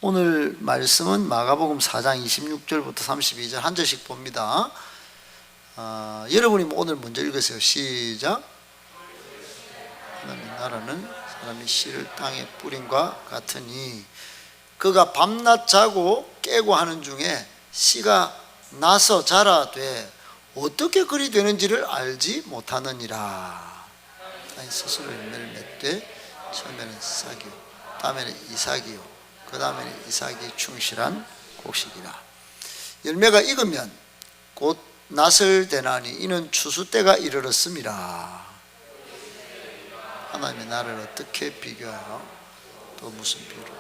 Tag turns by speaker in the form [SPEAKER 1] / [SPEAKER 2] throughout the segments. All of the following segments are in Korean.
[SPEAKER 1] 오늘 말씀은 마가복음 4장 26절부터 32절 한 절씩 봅니다. 여러분이 오늘 먼저 읽으세요. 시작. 하나님의 나라는 사람이 씨를 땅에 뿌림과 같으니 그가 밤낮 자고 깨고 하는 중에 씨가 나서 자라되 어떻게 그리 되는지를 알지 못하느니라. 땅이 스스로 열매를 맺되 처음에는 싹이요 다음에는 이삭이요 그 다음에는 이삭이 충실한 곡식이라. 열매가 익으면 곧 낫을 대나니 이는 추수 때가 이르렀음이라. 하나님의 나라를 어떻게 비교하여 또 무슨 비유로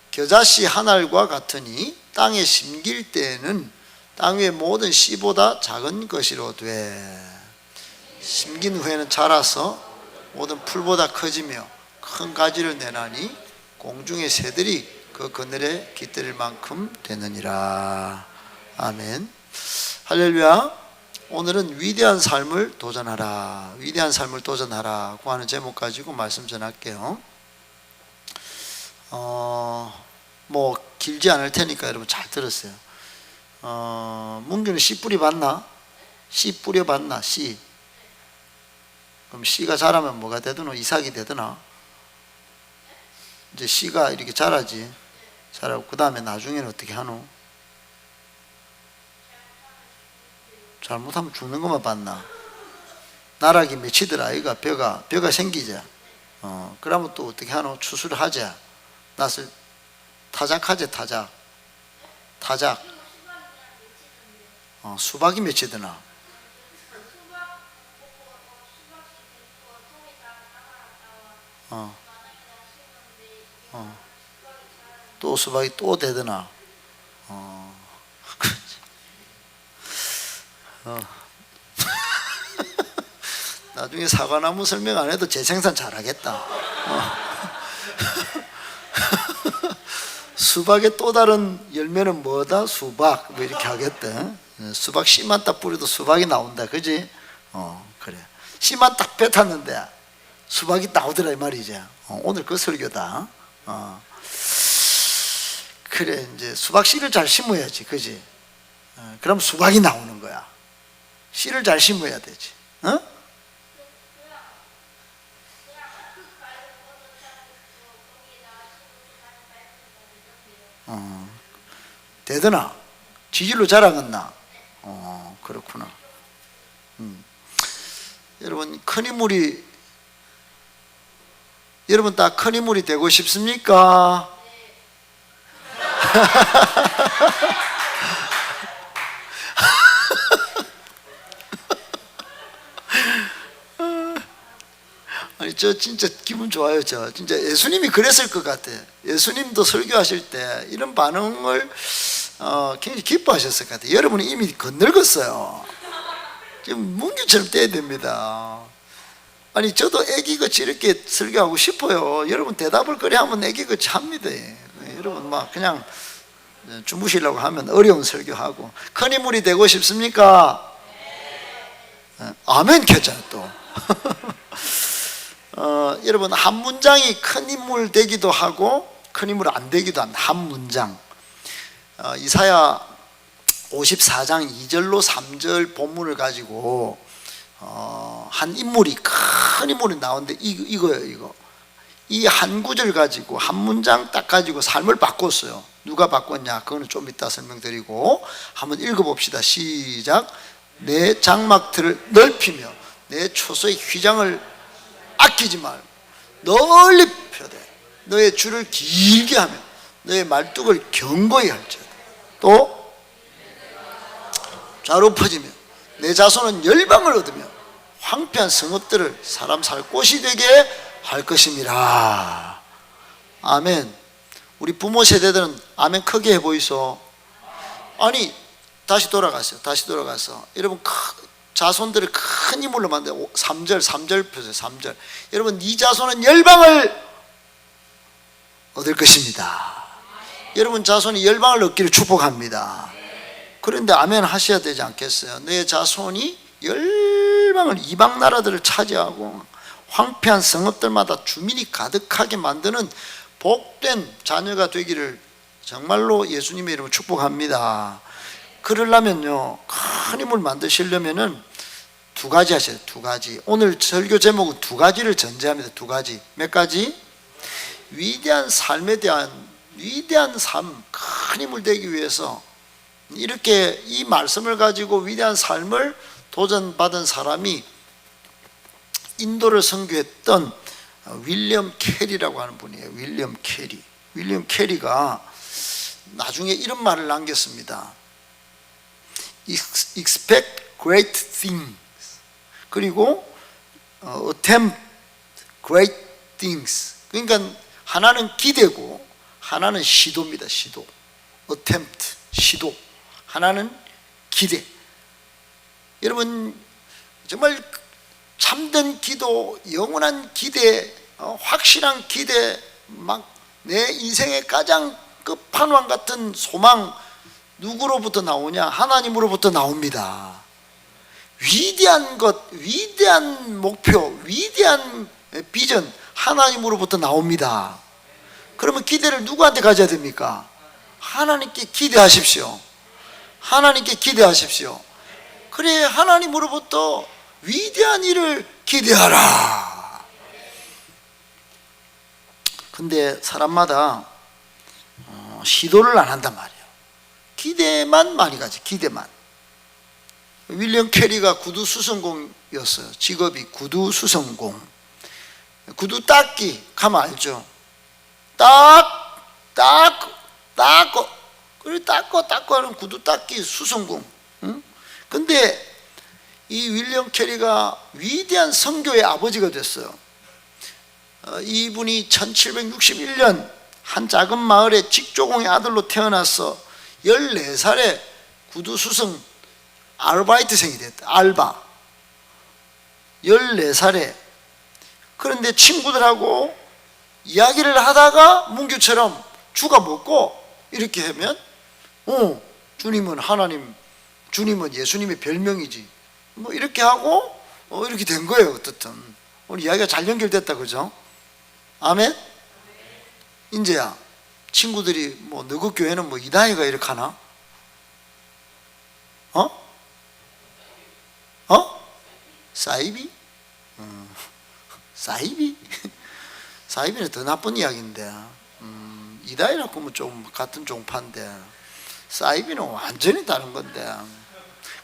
[SPEAKER 1] 겨자씨 한 알과 같으니 땅에 심길 때에는 땅 위의 모든 씨보다 작은 것이로 돼 심긴 후에는 자라서 모든 풀보다 커지며 큰 가지를 내나니 공중의 새들이 그 그늘에 깃들일 만큼 되느니라. 아멘. 할렐루야. 오늘은 위대한 삶을 도전하라, 위대한 삶을 도전하라고 하는 제목 가지고 말씀 전할게요. 뭐 길지 않을 테니까 여러분 잘 들었어요. 문규는 씨 뿌리 봤나? 씨 뿌려 봤나? 씨. 그럼 씨가 자라면 뭐가 되드노? 이삭이 되드나? 이제 씨가 이렇게 자라지. 자라고 그 다음에 나중에는 어떻게 하노? 잘못하면 죽는 것만 봤나? 나락이 맺히더라. 아이가 벼가 생기자. 그러면 또 어떻게 하노? 추수를 하자. 낫을 타작하자. 타작. 수박이 맺히더나? 또 수박이 또 되더나? 나중에 사과나무 설명 안 해도 재생산 잘하겠다. 수박의 또 다른 열매는 뭐다? 수박. 뭐 이렇게 하겠대. 수박 씨만 딱 뿌려도 수박이 나온다. 그지? 그래. 씨만 딱 뱉었는데 수박이 나오더라 이 말이지. 오늘 그 설교다. 그래, 이제 수박 씨를 잘 심어야지. 그지? 그럼 수박이 나오는 거야. 씨를 잘 심어야 되지. 되더나? 지질로 자라겠나? 그렇구나. 여러분, 여러분 다 큰 인물이 되고 싶습니까? 아니, 저 진짜 기분 좋아요. 저 진짜 예수님이 그랬을 것 같아. 예수님도 설교하실 때 이런 반응을 굉장히 기뻐하셨을 것 같아요. 여러분이 이미 건늙었어요. 지금 문규처럼 떼야 됩니다. 아니, 저도 애기같이 이렇게 설교하고 싶어요. 여러분 대답을 그래 하면 애기같이 합니다. 여러분 막 그냥 주무시려고 하면 어려운 설교하고. 큰 인물이 되고 싶습니까? 아멘 켰잖아요 또. 여러분 한 문장이 큰 인물 되기도 하고 큰 인물 안 되기도 합니다. 한 문장. 이사야 54장 2절로 3절 본문을 가지고 한 인물이 큰 인물이 나오는데 이거예요. 이거 이 한 구절 가지고 한 문장 딱 가지고 삶을 바꿨어요. 누가 바꿨냐? 그거는 좀 이따 설명드리고 한번 읽어봅시다. 시작. 내 장막들을 넓히며 내 초소의 휘장을 아끼지 말고 널리 펴되 너의 줄을 길게 하며 너의 말뚝을 견고히 할지어다. 또 좌로 퍼지며 내 자손은 열방을 얻으며 황폐한 성읍들을 사람 살 곳이 되게 할 것임이라. 아멘. 우리 부모 세대들은 아멘 크게 해보이소. 아니, 다시 돌아가서 여러분 자손들을 큰 인물로 만들어. 3절 펴세요. 3절. 여러분 이 자손은 열방을 얻을 것입니다. 여러분 자손이 열방을 얻기를 축복합니다. 그런데 아멘 하셔야 되지 않겠어요? 내 자손이 열방을, 이방 나라들을 차지하고 황폐한 성읍들마다 주민이 가득하게 만드는 복된 자녀가 되기를 정말로 예수님의 이름으로 축복합니다. 그러려면요, 큰 힘을 만드시려면은 두 가지 하셔요. 두 가지. 오늘 설교 제목은 두 가지를 전제합니다. 두 가지. 몇 가지? 위대한 삶에 대한 위대한 삶, 큰 힘을 되기 위해서 이렇게 이 말씀을 가지고 위대한 삶을 도전받은 사람이 인도를 선교했던 윌리엄 캐리라고 하는 분이에요. 윌리엄 캐리. 윌리엄 캐리가 나중에 이런 말을 남겼습니다. Expect great things. 그리고 attempt great things. 그러니까 하나는 기대고 하나는 시도입니다. 시도. attempt, 시도. 하나는 기대. 여러분 정말 참된 기도, 영원한 기대, 확실한 기대, 막 내 인생의 가장 끝판왕 같은 소망 누구로부터 나오냐? 하나님으로부터 나옵니다. 위대한 것, 위대한 목표, 위대한 비전 하나님으로부터 나옵니다. 그러면 기대를 누구한테 가져야 됩니까? 하나님께 기대하십시오. 하나님께 기대하십시오. 그래, 하나님으로부터 위대한 일을 기대하라. 근데 사람마다 시도를 안 한단 말이에요. 기대만 많이 가지. 기대만. 윌리엄 캐리가 구두 수선공이었어요. 직업이 구두 수선공. 구두 닦기 가면 알죠. 닦고 그리고 닦고 하는 구두 닦기 수선공. 응? 근데 이 윌리엄 캐리가 위대한 선교의 아버지가 됐어요. 이분이 1761년 한 작은 마을의 직조공의 아들로 태어나서 14살에 구두 수선 아르바이트생이 됐다. 알바. 14살에. 그런데 친구들하고 이야기를 하다가 문규처럼 주가 먹고 이렇게 하면 주님은 하나님, 주님은 예수님의 별명이지, 뭐 이렇게 하고 이렇게 된 거예요. 어떻든 오늘 이야기가 잘 연결됐다. 그죠? 아멘? 인제야 친구들이 뭐 너희 교회는 뭐 이다희가 이렇게 하나? 사이비? 사이비? 사이비는 더 나쁜 이야기인데, 이다희라고 하면 좀 같은 종파인데 사이비는 완전히 다른 건데,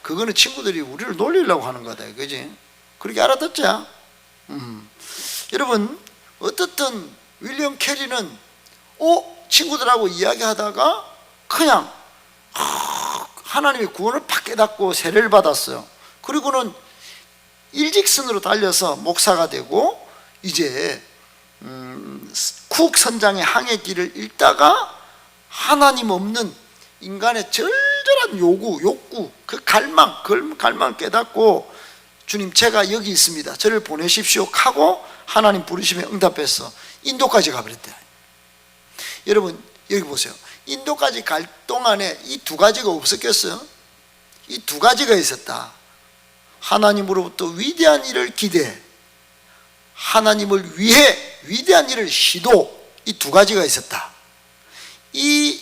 [SPEAKER 1] 그거는 친구들이 우리를 놀리려고 하는 거다. 그지? 그렇게 알아듣자. 여러분, 어떻든 윌리엄 캐리는 친구들하고 이야기하다가 그냥 하나님의 구원을 팍 깨닫고 세례를 받았어요. 그리고는 일직선으로 달려서 목사가 되고, 이제 쿡 선장의 항해 길을 읽다가 하나님 없는 인간의 절절한 욕구, 그 갈망을 깨닫고, 주님 제가 여기 있습니다, 저를 보내십시오 하고 하나님 부르심에 응답해서 인도까지 가버렸대. 여러분 여기 보세요. 인도까지 갈 동안에 이 두 가지가 없었겠어요? 이 두 가지가 있었다. 하나님으로부터 위대한 일을 기대, 하나님을 위해 위대한 일을 시도. 이 두 가지가 있었다.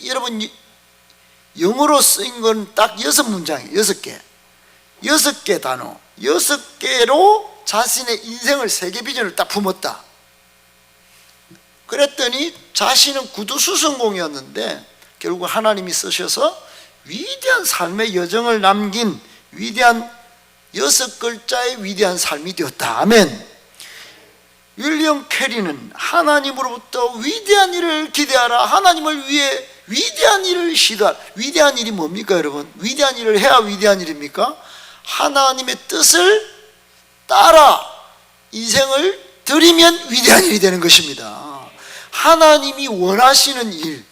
[SPEAKER 1] 여러분 영어로 쓰인 건 딱 6문장이에요. 6개. 6개 단어, 6개로 자신의 인생을 세계 비전을 딱 품었다. 그랬더니 자신은 구두 수선공이었는데 결국 하나님이 쓰셔서 위대한 삶의 여정을 남긴 위대한 6글자의 위대한 삶이 되었다. 아멘. 윌리엄 캐리는 하나님으로부터 위대한 일을 기대하라, 하나님을 위해 위대한 일을 시도하라. 위대한 일이 뭡니까 여러분? 위대한 일을 해야 위대한 일입니까? 하나님의 뜻을 따라 인생을 드리면 위대한 일이 되는 것입니다. 하나님이 원하시는 일,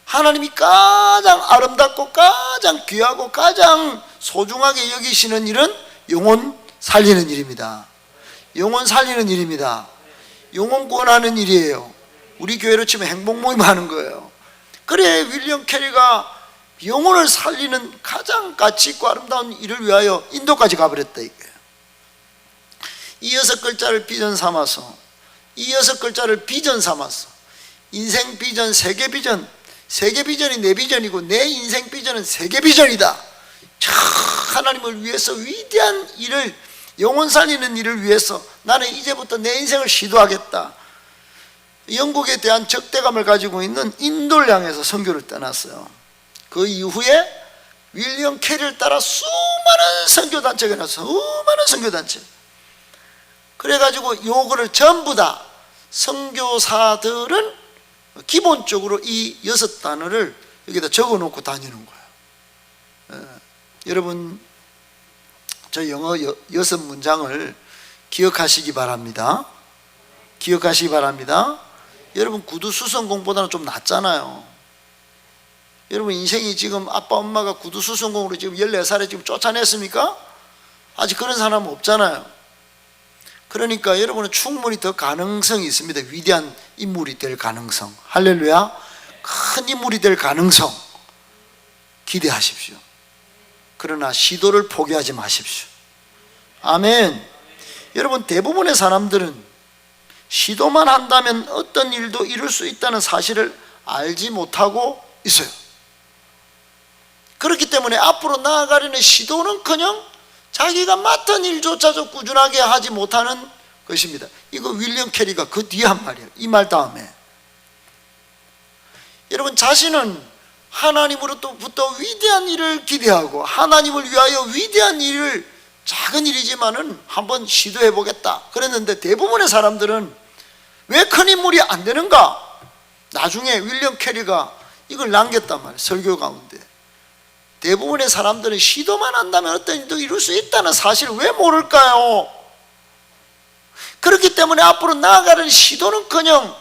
[SPEAKER 1] 하나님이 가장 아름답고 가장 귀하고 가장 소중하게 여기시는 일은 영혼 살리는 일입니다. 영혼 살리는 일입니다. 영혼 구원하는 일이에요. 우리 교회로 치면 행복 모임 하는 거예요. 그래, 윌리엄 캐리가 영혼을 살리는 가장 가치 있고 아름다운 일을 위하여 인도까지 가버렸다 이거예요. 이 6글자를 비전 삼아서, 이 6글자를 비전 삼아서 인생 비전, 세계 비전, 세계 비전이 내 비전이고 내 인생 비전은 세계 비전이다. 하나님을 위해서 위대한 일을, 영혼 살리는 일을 위해서 나는 이제부터 내 인생을 시도하겠다. 영국에 대한 적대감을 가지고 있는 인도를 향해서 선교를 떠났어요. 그 이후에 윌리엄 캐리를 따라 수많은 선교단체가 나서 수많은 선교단체. 그래가지고 요거를 전부 다 선교사들은 기본적으로 이 6단어를 여기다 적어놓고 다니는 거예요. 여러분, 저 영어 6문장을 기억하시기 바랍니다. 기억하시기 바랍니다. 여러분, 구두수성공보다는 좀 낫잖아요. 여러분, 인생이 지금 아빠 엄마가 구두수성공으로 지금 14살에 지금 쫓아냈습니까? 아직 그런 사람은 없잖아요. 그러니까 여러분은 충분히 더 가능성이 있습니다. 위대한 인물이 될 가능성. 할렐루야. 큰 인물이 될 가능성 기대하십시오. 그러나 시도를 포기하지 마십시오. 아멘. 여러분, 대부분의 사람들은 시도만 한다면 어떤 일도 이룰 수 있다는 사실을 알지 못하고 있어요. 그렇기 때문에 앞으로 나아가려는 시도는커녕 자기가 맡은 일조차도 꾸준하게 하지 못하는 것입니다. 이거 윌리엄 캐리가 그 뒤에 한 말이에요. 이 말 다음에 여러분, 자신은 하나님으로부터 위대한 일을 기대하고 하나님을 위하여 위대한 일을, 작은 일이지만은 한번 시도해 보겠다 그랬는데, 대부분의 사람들은 왜 큰 인물이 안 되는가? 나중에 윌리엄 캐리가 이걸 남겼단 말이에요. 설교 가운데 대부분의 사람들은 시도만 한다면 어떤 일도 이룰 수 있다는 사실을 왜 모를까요? 그렇기 때문에 앞으로 나아가는 시도는커녕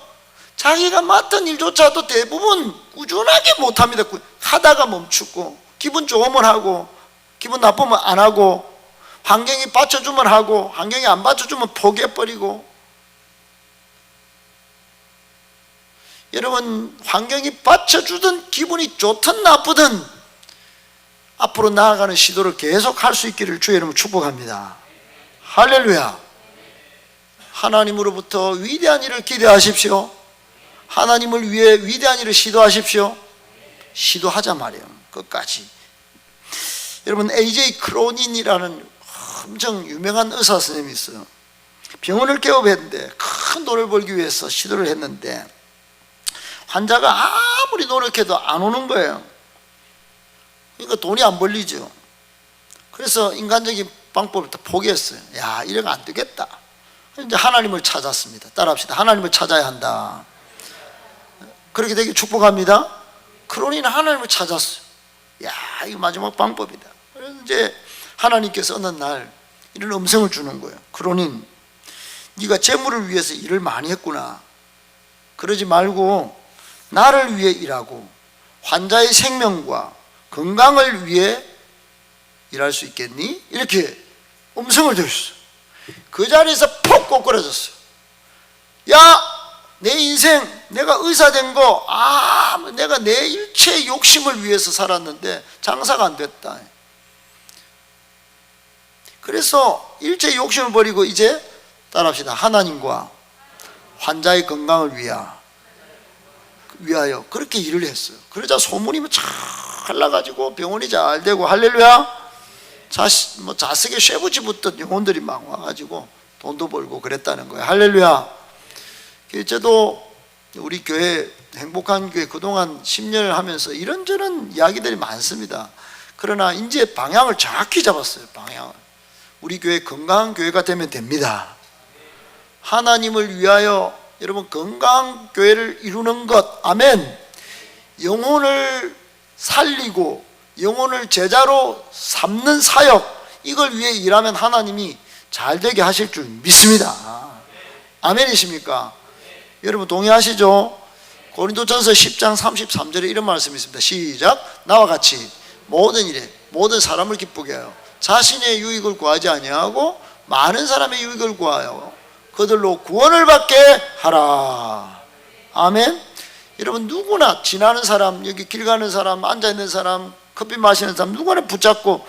[SPEAKER 1] 자기가 맡은 일조차도 대부분 꾸준하게 못합니다. 하다가 멈추고, 기분 좋으면 하고, 기분 나쁘면 안 하고, 환경이 받쳐주면 하고, 환경이 안 받쳐주면 포기해버리고. 여러분, 환경이 받쳐주든 기분이 좋든 나쁘든 앞으로 나아가는 시도를 계속 할 수 있기를 주의 이름으로 축복합니다. 할렐루야. 하나님으로부터 위대한 일을 기대하십시오. 하나님을 위해 위대한 일을 시도하십시오. 시도하자 말이에요. 끝까지. 여러분, A.J. 크로닌이라는 엄청 유명한 의사 선생님이 있어요. 병원을 개업했는데 큰 돈을 벌기 위해서 시도를 했는데 환자가 아무리 노력해도 안 오는 거예요. 그러니까 돈이 안 벌리죠. 그래서 인간적인 방법을 다 포기했어요. 야, 이래가 안 되겠다. 이제 하나님을 찾았습니다. 따라합시다. 하나님을 찾아야 한다. 그렇게 되길 축복합니다. 크로니는 하나님을 찾았어요. 야, 이거 마지막 방법이다. 그래서 이제 하나님께서 어느 날 이런 음성을 주는 거예요. 크로닌, 네가 재물을 위해서 일을 많이 했구나. 그러지 말고 나를 위해 일하고 환자의 생명과 건강을 위해 일할 수 있겠니? 이렇게 음성을 들었어요. 그 자리에서 푹 꼬꾸라졌어요. 야, 내 인생, 내가 의사 된 거, 내가 내 일체의 욕심을 위해서 살았는데 장사가 안 됐다. 그래서 일체의 욕심을 버리고 이제 따라합시다. 하나님과 환자의 건강을 위하여 그렇게 일을 했어요. 그러자 소문이 잘 나가지고 병원이 잘 되고, 할렐루야. 자석에 쇠붙이 붙던 영혼들이 막 와가지고 돈도 벌고 그랬다는 거예요. 할렐루야. 저도 우리 교회, 행복한 교회 그동안 10년을 하면서 이런저런 이야기들이 많습니다. 그러나 이제 방향을 정확히 잡았어요. 방향을. 우리 교회 건강한 교회가 되면 됩니다. 하나님을 위하여 여러분 건강한 교회를 이루는 것, 아멘. 영혼을 살리고 영혼을 제자로 삼는 사역, 이걸 위해 일하면 하나님이 잘 되게 하실 줄 믿습니다. 아멘이십니까? 여러분 동의하시죠? 고린도전서 10장 33절에 이런 말씀이 있습니다. 시작. 나와 같이 모든 일에 모든 사람을 기쁘게 하여 자신의 유익을 구하지 아니하고 많은 사람의 유익을 구하여 그들로 구원을 받게 하라. 아멘. 여러분 누구나 지나는 사람, 여기 길 가는 사람, 앉아있는 사람, 커피 마시는 사람 누구나 붙잡고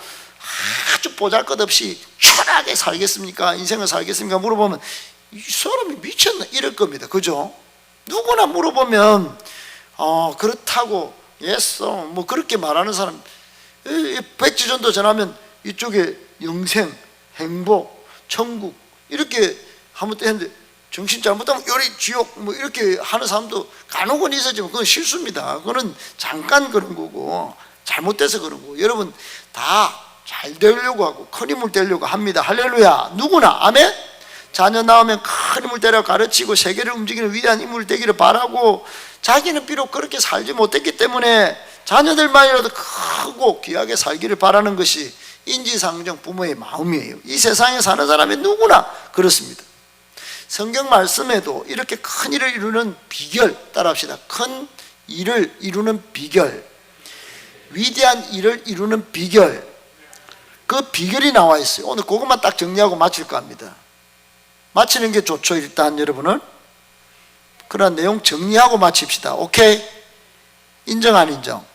[SPEAKER 1] 아주 보잘것없이 편하게 살겠습니까? 인생을 살겠습니까? 물어보면 이 사람이 미쳤나? 이럴 겁니다. 그죠? 누구나 물어보면 그렇다고 예서 뭐 그렇게 말하는 사람, 백지전도 전하면 이쪽에 영생, 행복, 천국 이렇게 하면 또 했는데, 정신 잘못하면 요리, 지옥 뭐 이렇게 하는 사람도 간혹은 있었지만 그건 실수입니다. 그거는 잠깐 그런 거고 잘못돼서 그런 거고, 여러분 다 잘 되려고 하고 큰 힘을 되려고 합니다. 할렐루야. 누구나. 아멘. 자녀 나오면 큰 힘을 되려 가르치고 세계를 움직이는 위대한 인물 되기를 바라고, 자기는 비록 그렇게 살지 못했기 때문에 자녀들만이라도 크고 귀하게 살기를 바라는 것이 인지상정 부모의 마음이에요. 이 세상에 사는 사람이 누구나 그렇습니다. 성경 말씀에도 이렇게 큰 일을 이루는 비결 따라합시다. 큰 일을 이루는 비결, 위대한 일을 이루는 비결, 그 비결이 나와 있어요. 오늘 그것만 딱 정리하고 마칠까 합니다. 마치는 게 좋죠, 일단 여러분은. 그런 내용 정리하고 마칩시다. 오케이? 인정 안 인정?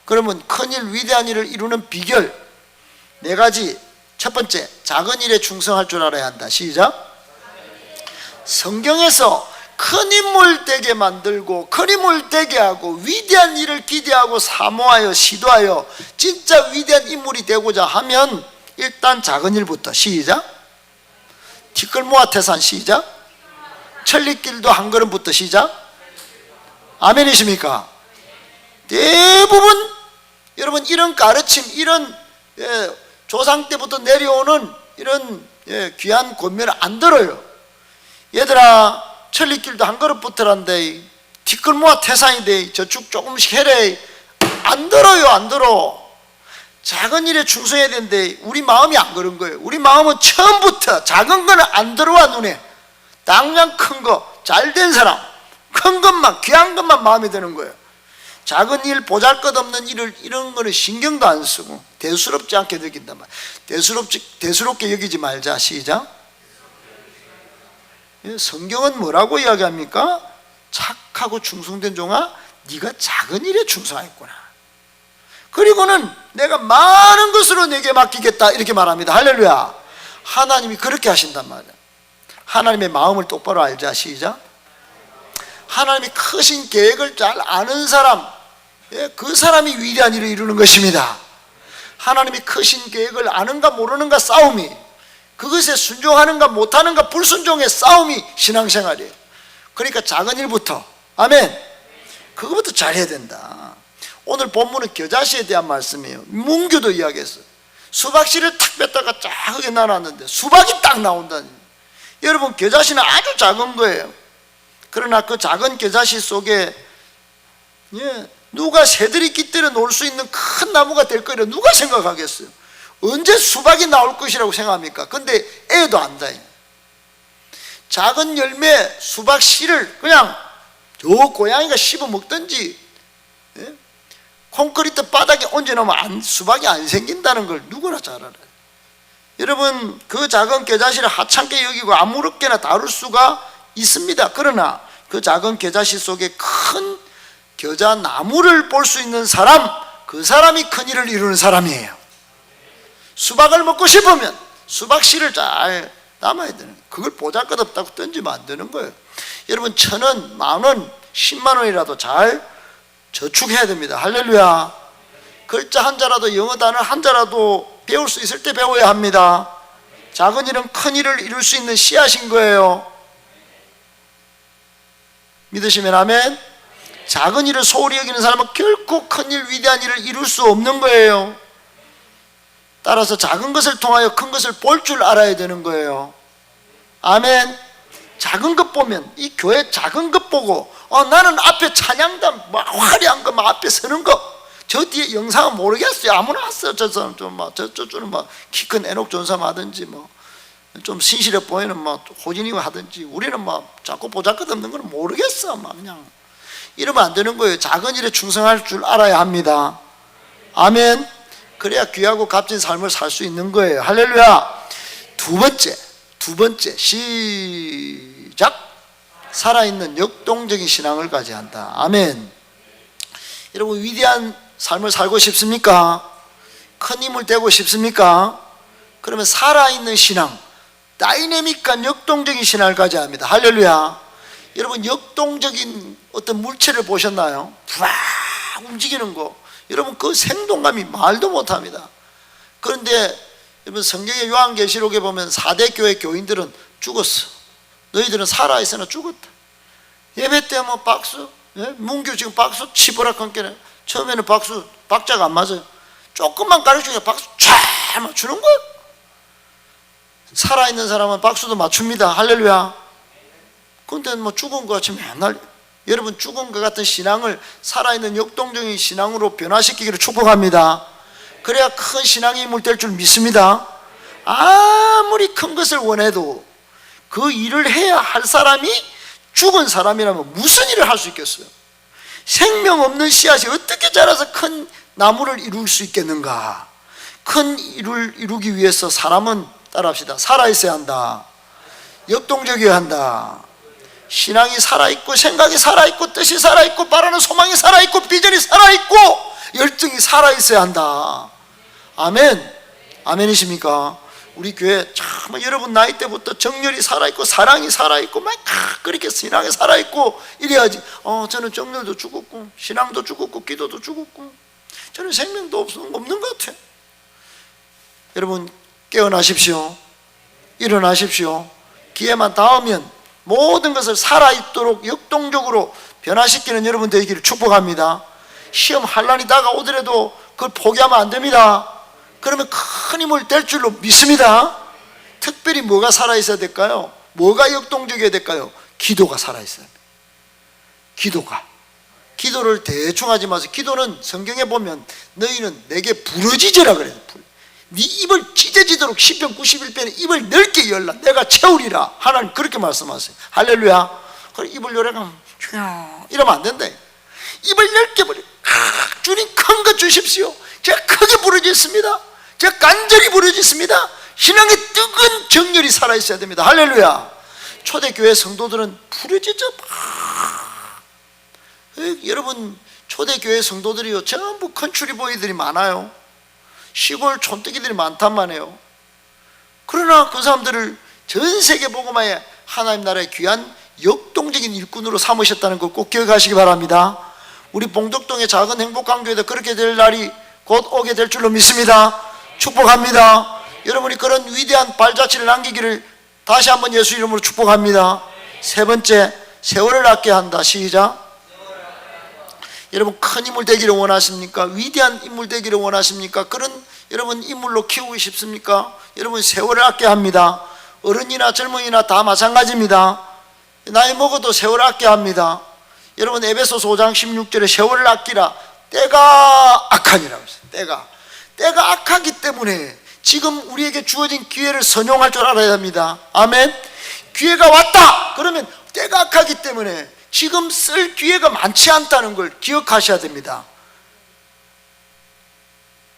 [SPEAKER 1] 그러면 큰일, 위대한 일을 이루는 비결 4가지. 첫 번째, 작은 일에 충성할 줄 알아야 한다. 시작. 성경에서 큰 인물 되게 만들고 큰 인물 되게 하고 위대한 일을 기대하고 사모하여 시도하여 진짜 위대한 인물이 되고자 하면 일단 작은 일부터. 시작. 티끌모아 태산. 시작. 천리길도 한 걸음부터. 시작. 아멘이십니까? 대부분 여러분 이런 가르침, 이런 조상 때부터 내려오는 이런 귀한 권면을 안 들어요. 얘들아, 천리길도 한 걸음부터란데, 티끌모아 태산인데 저축 조금씩 해래. 안 들어요. 안 들어. 작은 일에 충성해야 되는데 우리 마음이 안 그런 거예요. 우리 마음은 처음부터 작은 거는 안 들어와. 눈에 당장 큰 거, 잘된 사람, 큰 것만, 귀한 것만 마음에 드는 거예요. 작은 일, 보잘것없는 일을, 이런 거는 신경도 안 쓰고 대수롭지 않게 여긴단 말이에요. 대수롭게 여기지 말자. 시작. 성경은 뭐라고 이야기합니까? 착하고 충성된 종아, 네가 작은 일에 충성하였구나. 그리고는 내가 많은 것으로 내게 맡기겠다, 이렇게 말합니다. 할렐루야. 하나님이 그렇게 하신단 말이야. 하나님의 마음을 똑바로 알자. 시작. 하나님이 크신 계획을 잘 아는 사람, 그 사람이 위대한 일을 이루는 것입니다. 하나님이 크신 계획을 아는가 모르는가 싸움이, 그것에 순종하는가 못하는가 불순종의 싸움이 신앙생활이에요. 그러니까 작은 일부터. 아멘. 그거부터 잘해야 된다. 오늘 본문은 겨자씨에 대한 말씀이에요. 문규도 이야기했어요. 수박씨를 탁 뺐다가 작게 나눴는데 수박이 딱 나온다니. 여러분, 겨자씨는 아주 작은 거예요. 그러나 그 작은 겨자씨 속에 누가 새들이 깃들여 놓을 수 있는 큰 나무가 될 거라 누가 생각하겠어요? 언제 수박이 나올 것이라고 생각합니까? 근데 애도 안다. 작은 열매 수박 씨를 그냥 저 고양이가 씹어 먹든지 콘크리트 바닥에 얹어놓으면 수박이 안 생긴다는 걸 누구나 잘 알아요. 여러분, 그 작은 겨자씨를 하찮게 여기고 아무렇게나 다룰 수가 있습니다. 그러나 그 작은 겨자씨 속에 큰 겨자나무를 볼 수 있는 사람, 그 사람이 큰 일을 이루는 사람이에요. 수박을 먹고 싶으면 수박씨를 잘 담아야 되는 거예요. 그걸 보잘것없다고 던지면 안 되는 거예요. 여러분, 1,000원, 10,000원, 10만 원이라도 잘 저축해야 됩니다. 할렐루야. 글자 한자라도, 영어 단어 한자라도 배울 수 있을 때 배워야 합니다. 작은 일은 큰 일을 이룰 수 있는 씨앗인 거예요. 믿으시면 아멘. 작은 일을 소홀히 여기는 사람은 결코 큰 일, 위대한 일을 이룰 수 없는 거예요. 따라서 작은 것을 통하여 큰 것을 볼 줄 알아야 되는 거예요. 아멘. 작은 것 보면, 이 교회 작은 것 보고 나는 앞에 찬양단 화려한 거 앞에 서는 거, 저 뒤에 영상은 모르겠어요. 아무나 왔어요. 저 사람 저쪽은 키 큰 에녹 전사 하든지 좀 신실해 보이는 호진이가 하든지, 우리는 자꾸 보잘것없는 건 모르겠어. 그냥 이러면 안 되는 거예요. 작은 일에 충성할 줄 알아야 합니다. 아멘. 그래야 귀하고 값진 삶을 살 수 있는 거예요. 할렐루야. 두 번째 시작. 살아있는 역동적인 신앙을 가져야 한다. 아멘. 여러분, 위대한 삶을 살고 싶습니까? 큰 힘을 되고 싶습니까? 그러면 살아있는 신앙, 다이내믹한 역동적인 신앙을 가져야 합니다. 할렐루야. 여러분 역동적인 어떤 물체를 보셨나요? 푸아 움직이는 거. 여러분 그 생동감이 말도 못합니다. 그런데 여러분 성경의 요한계시록에 보면 4대 교회 교인들은 죽었어. 너희들은 살아있으나 죽었다. 예배 때 뭐 박수, 예? 문교 지금 박수 치보락 함께네. 처음에는 박수 박자가 안 맞아요. 조금만 가르치니까 박수 쫙 맞추는 거예요. 살아있는 사람은 박수도 맞춥니다. 할렐루야. 그런데 뭐 죽은 것 같이 맨날, 여러분 죽은 것 같은 신앙을 살아있는 역동적인 신앙으로 변화시키기를 축복합니다. 그래야 큰 신앙의 인물 될 줄 믿습니다. 아무리 큰 것을 원해도 그 일을 해야 할 사람이 죽은 사람이라면 무슨 일을 할 수 있겠어요? 생명 없는 씨앗이 어떻게 자라서 큰 나무를 이룰 수 있겠는가? 큰 일을 이루기 위해서 사람은, 따라합시다, 살아있어야 한다. 역동적이어야 한다. 신앙이 살아있고, 생각이 살아있고, 뜻이 살아있고, 바라는 소망이 살아있고, 비전이 살아있고, 열정이 살아있어야 한다. 아멘. 아멘이십니까? 우리 교회 참 여러분 나이 때부터 정열이 살아있고 사랑이 살아있고 막 그렇게 신앙이 살아있고 이래야지. 저는 정열도 죽었고 신앙도 죽었고 기도도 죽었고 저는 생명도 없는 것 같아. 여러분 깨어나십시오. 일어나십시오. 기회만 닿으면 모든 것을 살아있도록 역동적으로 변화시키는 여러분 되기를 축복합니다. 시험 환난이 다가오더라도 그걸 포기하면 안 됩니다. 그러면 큰 힘을 될 줄로 믿습니다. 특별히 뭐가 살아있어야 될까요? 뭐가 역동적이어야 될까요? 기도가 살아있어야 합니다. 기도를 대충 하지 마세요. 기도는 성경에 보면 너희는 내게 부르짖으라 그래요. 네 입을 찢어지도록 시편 91편에 입을 넓게 열라 내가 채우리라. 하나님 그렇게 말씀하세요. 할렐루야. 그래 입을 열어가 이러면 안 된다. 입을 넓게 버려. 주님 큰 것 주십시오. 제가 크게 부르짖습니다. 제가 간절히 부르짖습니다. 신앙의 뜨거운 정열이 살아있어야 됩니다. 할렐루야. 초대교회 성도들은 부르짖어. 여러분 초대교회 성도들이요 전부 컨트리보이들이 많아요. 시골 촌뜨기들이 많단 말이에요. 그러나 그 사람들을 전 세계 복음화에 하나님 나라의 귀한 역동적인 일꾼으로 삼으셨다는 걸 꼭 기억하시기 바랍니다. 우리 봉덕동의 작은 행복한 교회도 그렇게 될 날이 곧 오게 될 줄로 믿습니다. 축복합니다. 여러분이 그런 위대한 발자취를 남기기를 다시 한번 예수 이름으로 축복합니다. 세 번째, 세월을 아껴야 한다. 시작. 여러분 큰 인물 되기를 원하십니까? 위대한 인물 되기를 원하십니까? 그런 여러분 인물로 키우고 싶습니까? 여러분 세월을 아껴야 합니다. 어른이나 젊은이나 다 마찬가지입니다. 나이 먹어도 세월을 아껴야 합니다. 여러분 에베소서 5장 16절에 세월을 아끼라. 때가 악하니라고 했어요. 때가 악하기 때문에 지금 우리에게 주어진 기회를 선용할 줄 알아야 합니다. 아멘. 기회가 왔다 그러면 때가 악하기 때문에 지금 쓸 기회가 많지 않다는 걸 기억하셔야 됩니다.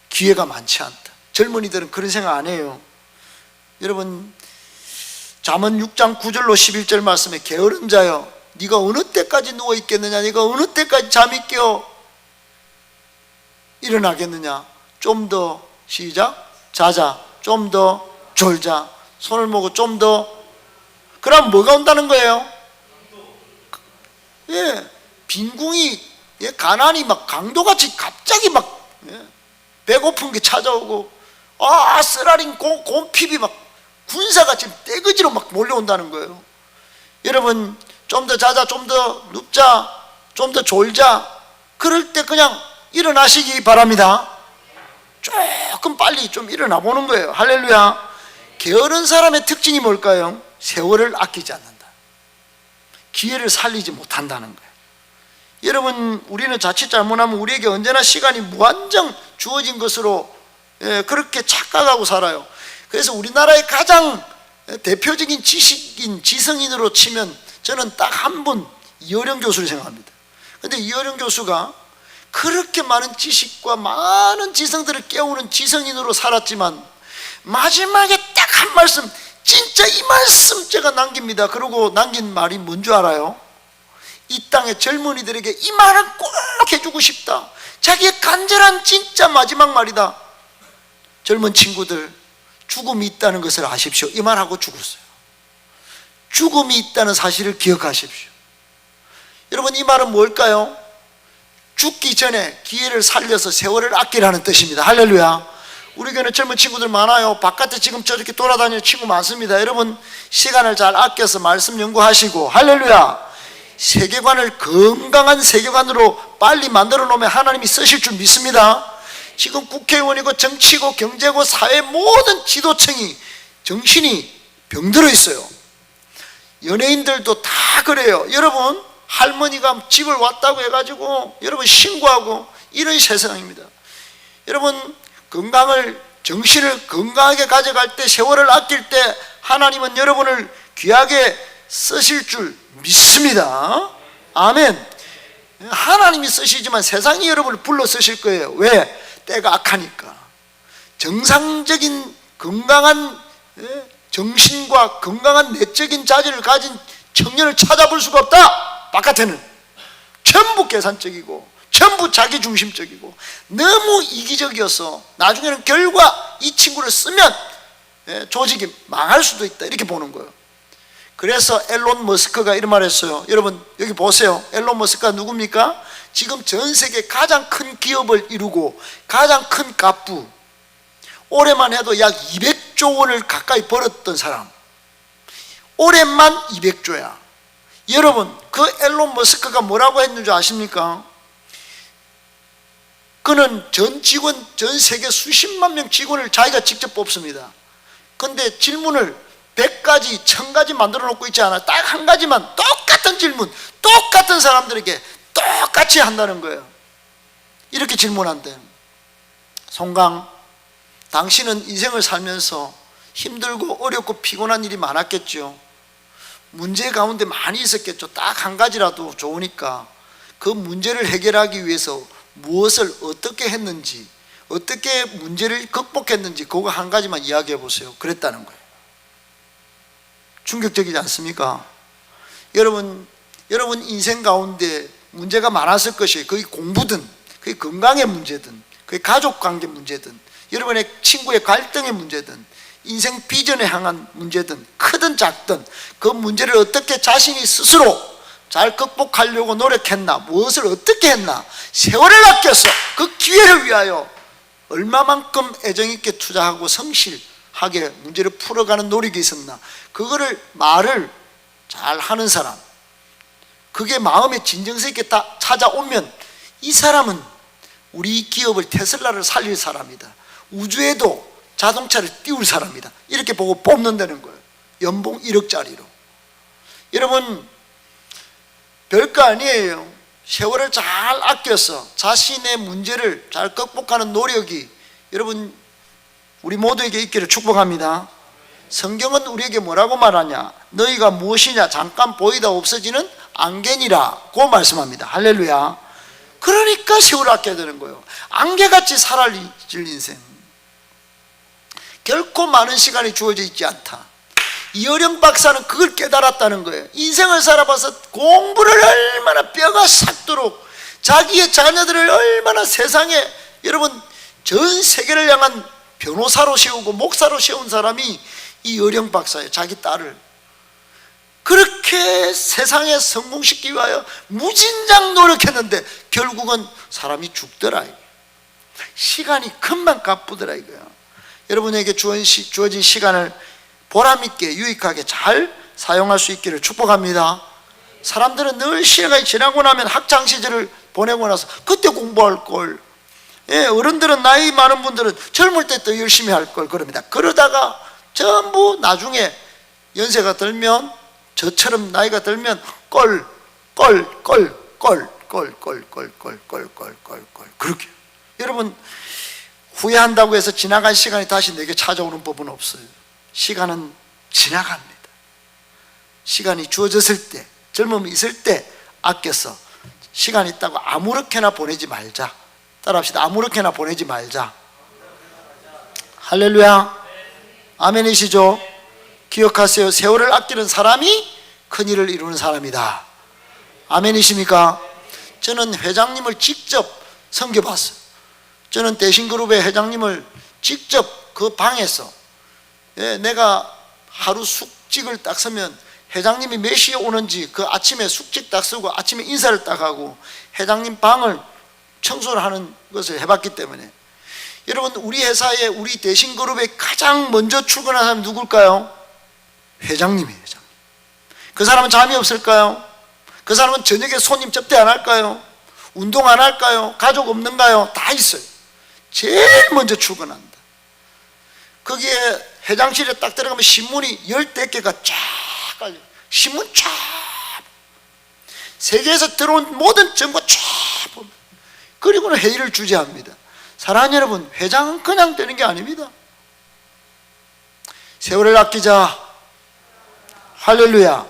[SPEAKER 1] 기회가 많지 않다. 젊은이들은 그런 생각 안 해요. 여러분 잠언 6장 9절로 11절 말씀에 게으른 자여 네가 어느 때까지 누워 있겠느냐? 네가 어느 때까지 잠이 깨어 일어나겠느냐? 좀 더 시작 자자, 좀 더 졸자, 손을 모으고 좀 더. 그럼 뭐가 온다는 거예요? 예, 빈궁이, 예, 가난이 막 강도같이 갑자기 막, 예, 배고픈 게 찾아오고, 쓰라린 곰핍이 막 군사같이 떼거지로 막 몰려온다는 거예요. 여러분 좀 더 자자, 좀 더 눕자, 좀 더 졸자. 그럴 때 그냥 일어나시기 바랍니다. 조금 빨리 좀 일어나 보는 거예요. 할렐루야. 게으른 사람의 특징이 뭘까요? 세월을 아끼지 않는다. 기회를 살리지 못한다는 거예요. 여러분 우리는 자칫 잘못하면 우리에게 언제나 시간이 무한정 주어진 것으로, 예, 그렇게 착각하고 살아요. 그래서 우리나라의 가장 대표적인 지식인, 지성인으로 치면 저는 딱 한 분, 이어령 교수를 생각합니다. 그런데 이어령 교수가 그렇게 많은 지식과 많은 지성들을 깨우는 지성인으로 살았지만 마지막에 딱 한 말씀, 진짜 이 말씀 제가 남깁니다. 그러고 남긴 말이 뭔 줄 알아요? 이 땅의 젊은이들에게 이 말을 꼭 해주고 싶다. 자기의 간절한 진짜 마지막 말이다. 젊은 친구들, 죽음이 있다는 것을 아십시오. 이 말하고 죽었어요. 죽음이 있다는 사실을 기억하십시오. 여러분, 이 말은 뭘까요? 죽기 전에 기회를 살려서 세월을 아끼라는 뜻입니다. 할렐루야. 우리 교회는 젊은 친구들 많아요. 바깥에 지금 저렇게 돌아다니는 친구 많습니다. 여러분, 시간을 잘 아껴서 말씀 연구하시고, 할렐루야, 세계관을 건강한 세계관으로 빨리 만들어 놓으면 하나님이 쓰실 줄 믿습니다. 지금 국회의원이고 정치고 경제고 사회 모든 지도층이 정신이 병들어 있어요. 연예인들도 다 그래요. 여러분, 할머니가 집을 왔다고 해가지고 여러분 신고하고 이런 세상입니다. 여러분, 정신을 건강하게 가져갈 때, 세월을 아낄 때 하나님은 여러분을 귀하게 쓰실 줄 믿습니다. 아멘. 하나님이 쓰시지만 세상이 여러분을 불러 쓰실 거예요. 왜? 때가 악하니까. 정상적인 건강한 정신과 건강한 내적인 자질을 가진 청년을 찾아볼 수가 없다. 바깥에는 전부 계산적이고 전부 자기중심적이고 너무 이기적이어서 나중에는 결과 이 친구를 쓰면 조직이 망할 수도 있다, 이렇게 보는 거예요. 그래서 앨런 머스크가 이런 말 했어요. 여러분, 여기 보세요. 앨런 머스크가 누굽니까? 지금 전 세계 가장 큰 기업을 이루고 가장 큰 갑부, 올해만 해도 약 200조 원을 가까이 벌었던 사람. 올해만 200조야. 여러분, 그 앨런 머스크가 뭐라고 했는 줄 아십니까? 그는 전 세계 수십만 명 직원을 자기가 직접 뽑습니다. 근데 질문을 100가지, 1000가지 만들어 놓고 있지 않아요. 딱 한 가지만, 똑같은 질문, 똑같은 사람들에게 똑같이 한다는 거예요. 이렇게 질문한대. 송강, 당신은 인생을 살면서 힘들고 어렵고 피곤한 일이 많았겠죠. 문제 가운데 많이 있었겠죠. 딱 한 가지라도 좋으니까 그 문제를 해결하기 위해서 무엇을 어떻게 했는지, 어떻게 문제를 극복했는지 그거 한 가지만 이야기해 보세요. 그랬다는 거예요. 충격적이지 않습니까? 여러분 인생 가운데 문제가 많았을 것이에요. 그게 공부든, 그게 건강의 문제든, 그게 가족관계 문제든, 여러분의 친구의 갈등의 문제든, 인생 비전에 향한 문제든, 크든 작든 그 문제를 어떻게 자신이 스스로 잘 극복하려고 노력했나, 무엇을 어떻게 했나, 세월을 아껴서 그 기회를 위하여 얼마만큼 애정있게 투자하고 성실하게 문제를 풀어가는 노력이 있었나, 그거를 말을 잘 하는 사람, 그게 마음에 진정성 있게 다 찾아오면 이 사람은 우리 기업을, 테슬라를 살릴 사람이다, 우주에도 자동차를 띄울 사람이다, 이렇게 보고 뽑는다는 거예요. 연봉 1억짜리로. 여러분, 별거 아니에요. 세월을 잘 아껴서 자신의 문제를 잘 극복하는 노력이 여러분 우리 모두에게 있기를 축복합니다. 성경은 우리에게 뭐라고 말하냐? 너희가 무엇이냐? 잠깐 보이다 없어지는 안개니라고 말씀합니다. 할렐루야. 그러니까 세월을 아껴야 되는 거예요. 안개같이 사라질 인생, 결코 많은 시간이 주어져 있지 않다. 이어령 박사는 그걸 깨달았다는 거예요. 인생을 살아봐서 공부를 얼마나 뼈가 삭도록, 자기의 자녀들을 얼마나 세상에, 여러분 전 세계를 향한 변호사로 세우고 목사로 세운 사람이 이어령 박사예요. 자기 딸을 그렇게 세상에 성공시키기 위하여 무진장 노력했는데 결국은 사람이 죽더라. 시간이 금방 가쁘더라 이거야. 여러분에게 주어진 시간을 보람있게 유익하게 잘 사용할 수 있기를 축복합니다. 사람들은 늘 시간이 지나고 나면 학창시절을 보내고 나서 그때 공부할 걸, 어른들은, 나이 많은 분들은 젊을 때 더 열심히 할 걸 그럽니다. 그러다가 전부 나중에 연세가 들면, 저처럼 나이가 들면 그렇게. 여러분, 후회한다고 해서 지나간 시간이 다시 내게 찾아오는 법은 없어요. 시간은 지나갑니다. 시간이 주어졌을 때, 젊음이 있을 때 아껴서 시간 있다고 아무렇게나 보내지 말자. 따라합시다. 아무렇게나 보내지 말자. 할렐루야. 아멘이시죠? 기억하세요. 세월을 아끼는 사람이 큰일을 이루는 사람이다. 아멘이십니까? 저는 회장님을 직접 섬겨봤어요. 저는 대신그룹의 회장님을 직접 그 방에서, 내가 하루 숙직을 딱 서면 회장님이 몇 시에 오는지 그 아침에 숙직 딱 쓰고 아침에 인사를 딱 하고 회장님 방을 청소를 하는 것을 해봤기 때문에, 여러분 우리 회사에 우리 대신그룹에 가장 먼저 출근한 사람이 누굴까요? 회장님이에요. 회장님. 그 사람은 잠이 없을까요? 그 사람은 저녁에 손님 접대 안 할까요? 운동 안 할까요? 가족 없는가요? 다 있어요. 제일 먼저 출근한다. 거기에 회장실에 딱 들어가면 신문이 10대 개가 쫙 깔려. 신문 쫙. 세계에서 들어온 모든 정보 쫙. 그리고는 회의를 주재합니다. 사랑하는 여러분, 회장은 그냥 되는 게 아닙니다. 세월을 아끼자. 할렐루야.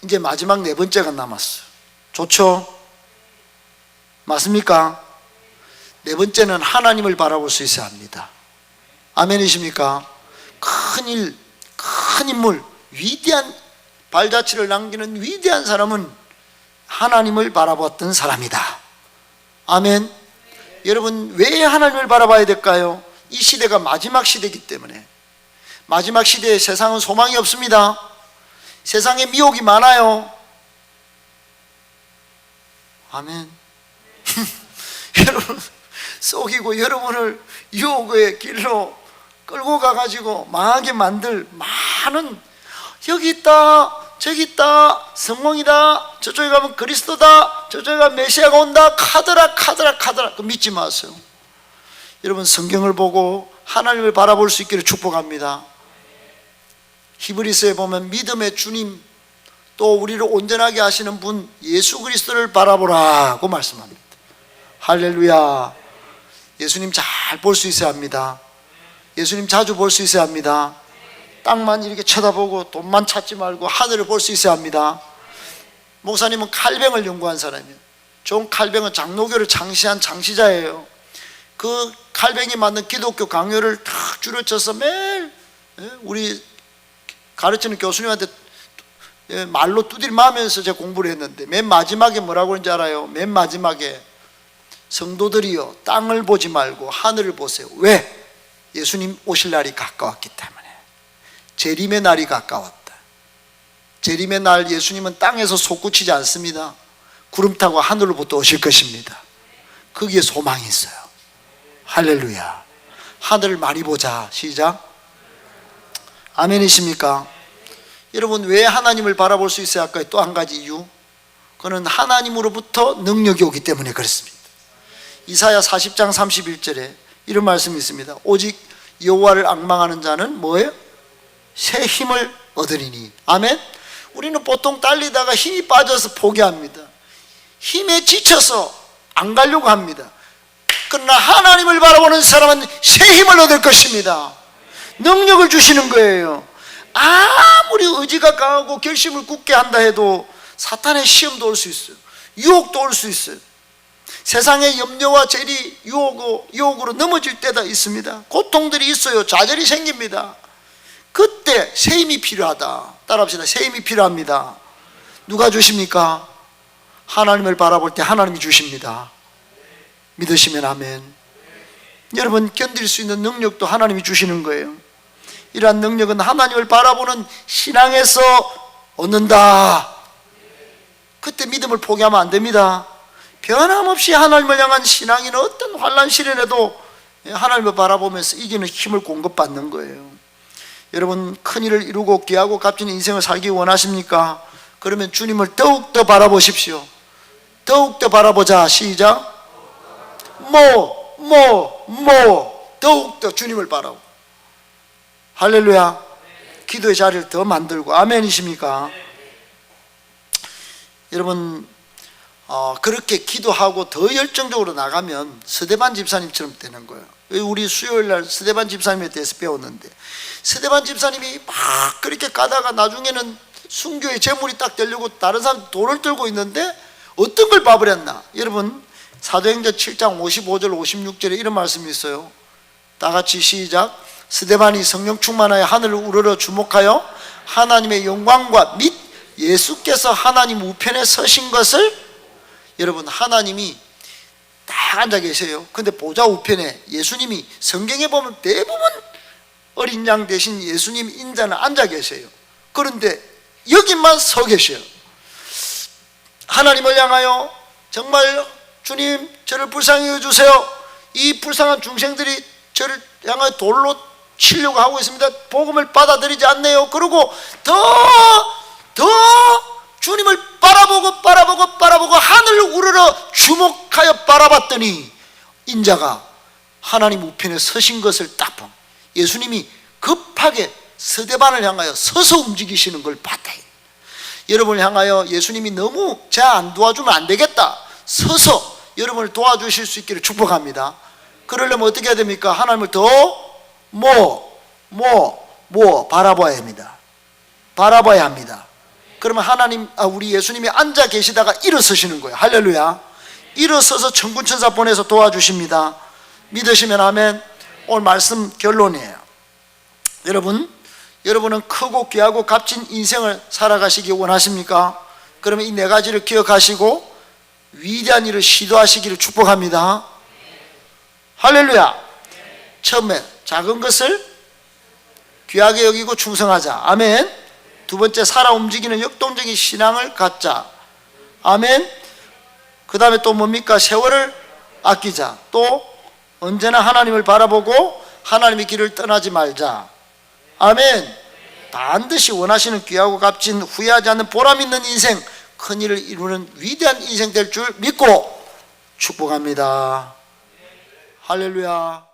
[SPEAKER 1] 이제 마지막 4번째가 남았어요. 좋죠? 맞습니까? 4번째는 하나님을 바라볼 수 있어야 합니다. 아멘이십니까? 큰 일, 큰 인물, 위대한 발자취를 남기는 위대한 사람은 하나님을 바라봤던 사람이다. 아멘. 여러분, 왜 하나님을 바라봐야 될까요? 이 시대가 마지막 시대이기 때문에. 마지막 시대에 세상은 소망이 없습니다. 세상에 미혹이 많아요. 아멘. 여러분 속이고 여러분을 유혹의 길로 끌고 가가지고 망하게 만들 많은, 여기 있다 저기 있다, 성공이다, 저쪽에 가면 그리스도다, 저쪽에 가면 메시아가 온다, 카더라 그 믿지 마세요. 여러분 성경을 보고 하나님을 바라볼 수 있기를 축복합니다. 히브리서에 보면 믿음의 주님, 또 우리를 온전하게 하시는 분 예수 그리스도를 바라보라고 말씀합니다. 할렐루야. 예수님 잘 볼 수 있어야 합니다. 예수님 자주 볼 수 있어야 합니다. 땅만 이렇게 쳐다보고 돈만 찾지 말고 하늘을 볼 수 있어야 합니다. 목사님은 칼뱅을 연구한 사람이에요. 존 칼뱅은 장로교를 창시한 창시자예요. 그 칼뱅이 만든 기독교 강요를 탁 줄여쳐서 매일 우리 가르치는 교수님한테 말로 두드려 맞으면서 제가 공부를 했는데, 맨 마지막에 뭐라고 하는지 알아요? 맨 마지막에 성도들이여 땅을 보지 말고 하늘을 보세요. 왜? 예수님 오실 날이 가까웠기 때문에. 재림의 날이 가까웠다. 재림의 날 예수님은 땅에서 솟구치지 않습니다. 구름 타고 하늘로부터 오실 것입니다. 거기에 소망이 있어요. 할렐루야. 하늘을 많이 보자. 시작. 아멘이십니까? 여러분 왜 하나님을 바라볼 수 있어야 할까요? 또 한 가지 이유, 그는 하나님으로부터 능력이 오기 때문에 그렇습니다. 이사야 40장 31절에 이런 말씀이 있습니다. 오직 여호와를 앙망하는 자는 뭐예요? 새 힘을 얻으리니. 아멘. 우리는 보통 달리다가 힘이 빠져서 포기합니다. 힘에 지쳐서 안 가려고 합니다. 그러나 하나님을 바라보는 사람은 새 힘을 얻을 것입니다. 능력을 주시는 거예요. 아무리 의지가 강하고 결심을 굳게 한다 해도 사탄의 시험도 올 수 있어요. 유혹도 올 수 있어요. 세상의 염려와 재리, 유혹으로 넘어질 때가 있습니다. 고통들이 있어요. 좌절이 생깁니다. 그때 새 힘이 필요하다. 따라합시다. 새 힘이 필요합니다. 누가 주십니까? 하나님을 바라볼 때 하나님이 주십니다. 믿으시면 아멘. 여러분 견딜 수 있는 능력도 하나님이 주시는 거예요. 이러한 능력은 하나님을 바라보는 신앙에서 얻는다. 그때 믿음을 포기하면 안 됩니다. 변함없이 하나님을 향한 신앙인은 어떤 환난 시련에도 하나님을 바라보면서 이기는 힘을 공급받는 거예요. 여러분 큰일을 이루고 귀하고 값진 인생을 살기 원하십니까? 그러면 주님을 더욱더 바라보십시오. 더욱더 바라보자. 시작. 더욱더 주님을 바라보. 할렐루야. 기도의 자리를 더 만들고. 아멘이십니까? 여러분 그렇게 기도하고 더 열정적으로 나가면 스데반 집사님처럼 되는 거예요. 우리 수요일날 스데반 집사님에 대해서 배웠는데, 스데반 집사님이 막 그렇게 가다가 나중에는 순교의 제물이 딱 되려고 다른 사람 돌을 들고 있는데 어떤 걸 봐버렸나. 여러분 사도행전 7장 55절 56절에 이런 말씀이 있어요. 다 같이 시작. 스데반이 성령 충만하여 하늘을 우러러 주목하여 하나님의 영광과 및 예수께서 하나님 우편에 서신 것을. 여러분 하나님이 딱 앉아 계세요. 근데 보좌 우편에 예수님이, 성경에 보면 대부분 어린 양 대신 예수님 인자는 앉아 계세요. 그런데 여기만 서 계셔요. 하나님을 향하여 정말 주님 저를 불쌍히 여주세요. 이 불쌍한 중생들이 저를 향하여 돌로 치려고 하고 있습니다. 복음을 받아들이지 않네요. 그리고 더 주님을 바라보고 하늘을 우러러 주목하여 바라봤더니 인자가 하나님 우편에 서신 것을 딱 본 예수님이 급하게 서대반을 향하여 서서 움직이시는 걸 봤다. 여러분을 향하여 예수님이 너무 제가 안 도와주면 안 되겠다, 서서 여러분을 도와주실 수 있기를 축복합니다. 그러려면 어떻게 해야 됩니까? 하나님을 더 바라봐야 합니다. 바라봐야 합니다. 그러면 하나님, 우리 예수님이 앉아 계시다가 일어서시는 거예요. 할렐루야. 일어서서 천군천사 보내서 도와주십니다. 믿으시면 아멘. 오늘 말씀 결론이에요. 여러분은 크고 귀하고 값진 인생을 살아가시기 원하십니까? 그러면 이 네 가지를 기억하시고 위대한 일을 시도하시기를 축복합니다. 할렐루야. 처음에 작은 것을 귀하게 여기고 충성하자. 아멘. 두 번째, 살아 움직이는 역동적인 신앙을 갖자. 아멘. 그 다음에 또 뭡니까? 세월을 아끼자. 또 언제나 하나님을 바라보고 하나님의 길을 떠나지 말자. 아멘. 반드시 원하시는 귀하고 값진 후회하지 않는 보람 있는 인생, 큰 일을 이루는 위대한 인생 될 줄 믿고 축복합니다. 할렐루야.